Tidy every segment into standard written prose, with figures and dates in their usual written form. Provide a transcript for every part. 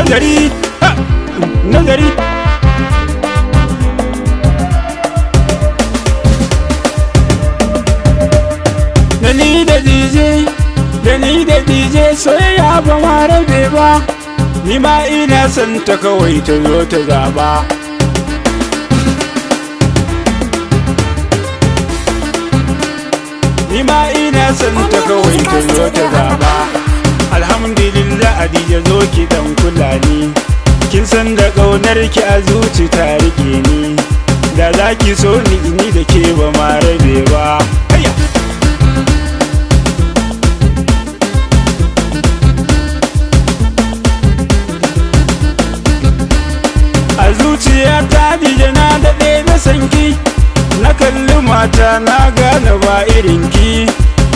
nazari nazari. Da ni da DJ soyayya ba ma rabe ba, ni ma ina son ta kawai ta zo ta zaba. Ni ma ina son ta kawai ta zo ta zaba. Alhamdulillah Adija zo ki dan kula ni, kin san da ƙaunar ki a zuci ta rike ni, da za ki so ni da ke ba ma rabe ba. A zuciya ta Adija na daɗe na sanki, na kalli mata na gane ba irinki,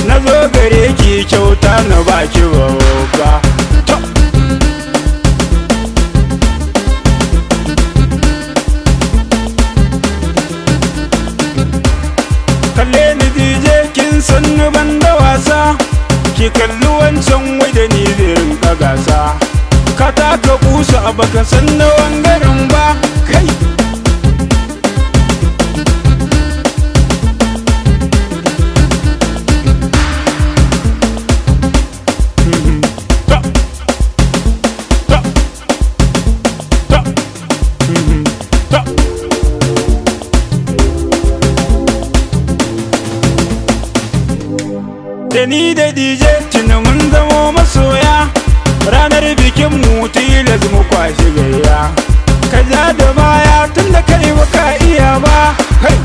na zo gare ki kyauta na baki babba. Kalle ni DJ kin san ni ban da wasa, ki kalli wancan wai da ni zai rinka gasa, ka taka kusa baka san na wangaren ba kai. Da ni da DJ tuni mun zamo masoya, ranar bikin mu tilas mu kwashi gayya, ka ja da baya tun da kai baka iya ba kai.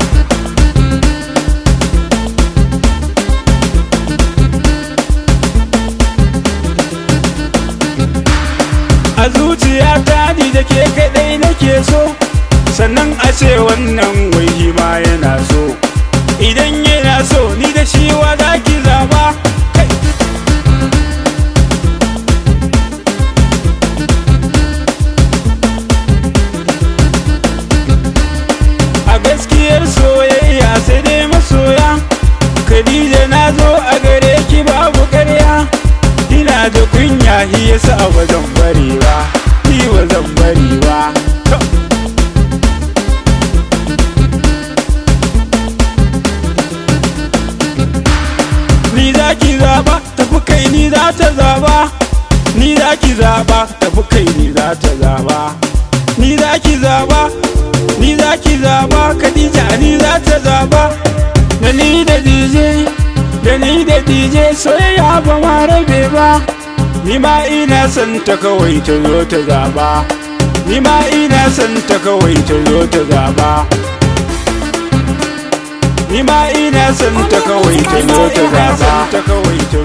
A zuciya ta ni da ke kaɗai nake so, sannan a ce wannan wai ma yana so, idan yana so ni da shi wa za ki zaba kai. A gaskiyar soyayya sai dai masoya, Khadija na zo a gare ki babu ƙarya, ina da kunya shi yasa ba zan bari ba, ni ba zan bari ba. Ni za ki zaba tafi kai ni za ta zaba, ni za ki zaba tafi kai ni za ta zaba, ni za ki zaba, ni za ki zaba, Khadija ni za ta zaba. Da ni da DJ, da ni da DJ soyayya ba ma rabe ba, ni ma ina son ta kawai ta zo ta zaba, ni ma ina son ta kawai ta zo ta zaba. Ni ma ina son ta kawai ta zo ta zaba, ta kawai ta